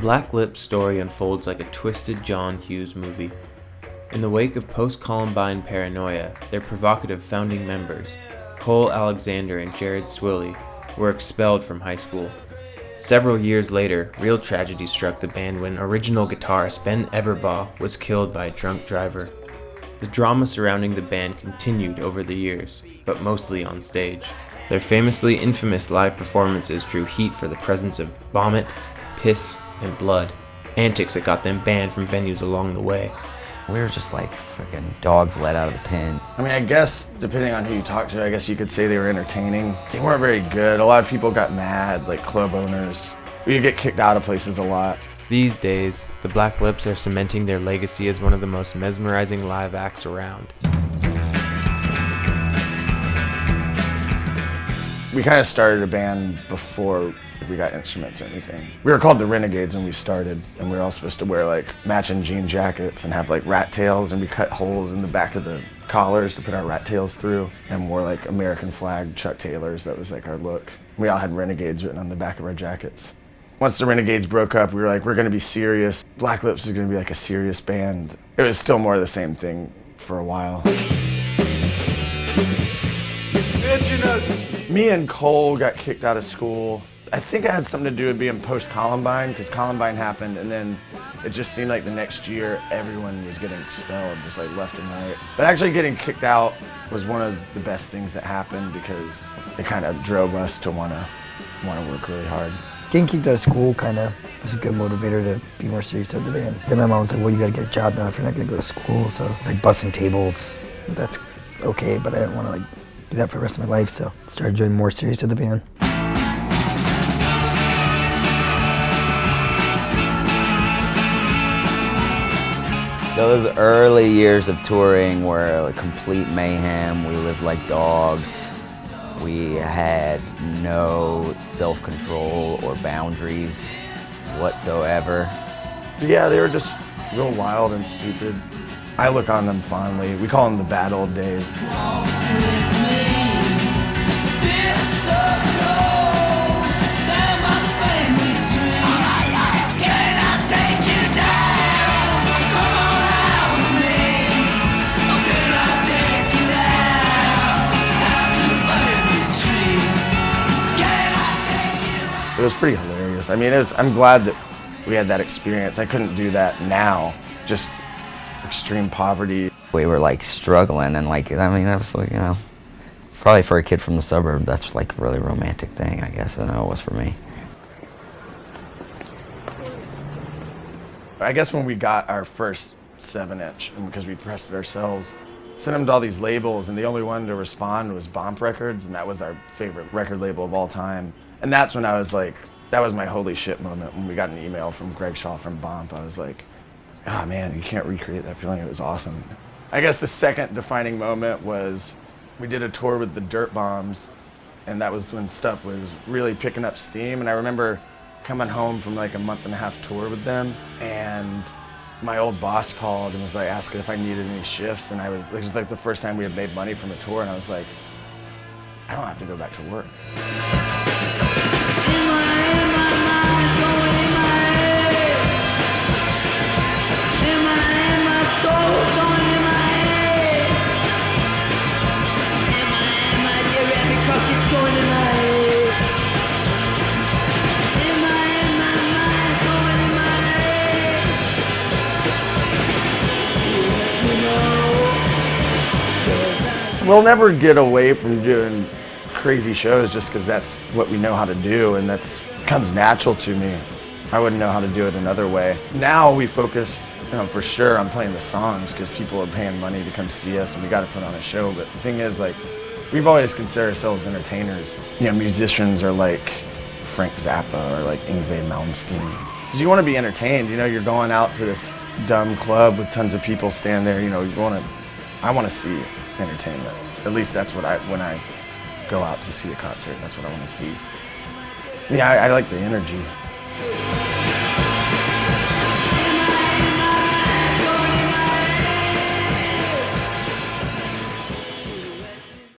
Black Lip's story unfolds like a twisted John Hughes movie. In the wake of post-Columbine paranoia, their provocative founding members, Cole Alexander and Jared Swilley, were expelled from high school. Several years later, real tragedy struck the band when original guitarist Ben Eberbaugh was killed by a drunk driver. The drama surrounding the band continued over the years, but mostly on stage. Their famously infamous live performances drew heat for the presence of vomit, piss, and blood, antics that got them banned from venues along the way. We were just like freaking dogs let out of the pen. I mean, I guess, depending on who you talk to, I guess you could say they were entertaining. They weren't very good. A lot of people got mad, like club owners. We would get kicked out of places a lot. These days, the Black Lips are cementing their legacy as one of the most mesmerizing live acts around. We kind of started a band before we got instruments or anything. We were called the Renegades when we started, and we were all supposed to wear like matching jean jackets and have like rat tails, and we cut holes in the back of the collars to put our rat tails through, and wore like American flag Chuck Taylors. That was like our look. We all had Renegades written on the back of our jackets. Once the Renegades broke up, we were like, we're gonna be serious. Black Lips is gonna be like a serious band. It was still more of the same thing for a while. Me and Cole got kicked out of school. I think it had something to do with being post-Columbine, because Columbine happened, and then it just seemed like the next year everyone was getting expelled, just like left and right. But actually getting kicked out was one of the best things that happened, because it kind of drove us to want to work really hard. Getting kicked out of school kind of was a good motivator to be more serious about the band. Then my mom was like, well, you gotta get a job now if you're not gonna go to school. So it's like bussing tables. That's okay, but I didn't want to like do that for the rest of my life, so I started doing more serious with the band. Those early years of touring were like complete mayhem. We lived like dogs. We had no self-control or boundaries whatsoever. Yeah, they were just real wild and stupid. I look on them fondly. We call them the bad old days. It was pretty hilarious. I mean, I'm glad that we had that experience. I couldn't do that now, just extreme poverty. We were like struggling, and like, I mean, that was like, you know, probably for a kid from the suburb, that's like a really romantic thing, I guess. I know it was for me. I guess when we got our first 7-inch, and because we pressed it ourselves, sent them to all these labels, and the only one to respond was Bomp Records, and that was our favorite record label of all time. And that's when I was like, that was my holy shit moment when we got an email from Greg Shaw from Bomp. I was like, oh man, you can't recreate that feeling. It was awesome. I guess the second defining moment was we did a tour with the Dirt Bombs, and that was when stuff was really picking up steam. And I remember coming home from like a month-and-a-half tour with them, and my old boss called and was like asking if I needed any shifts, and it was like the first time we had made money from a tour, and I was like, I don't have to go back to work. We'll never get away from doing crazy shows just because that's what we know how to do, and that comes natural to me. I wouldn't know how to do it another way. Now we focus, for sure, on playing the songs because people are paying money to come see us, and we got to put on a show. But the thing is, like, we've always considered ourselves entertainers. Musicians are like Frank Zappa or like Yngwie Malmsteen. Because you want to be entertained. You're going out to this dumb club with tons of people standing there. I want to see entertainment. At least that's what when I go out to see a concert, that's what I want to see. Yeah, I like the energy.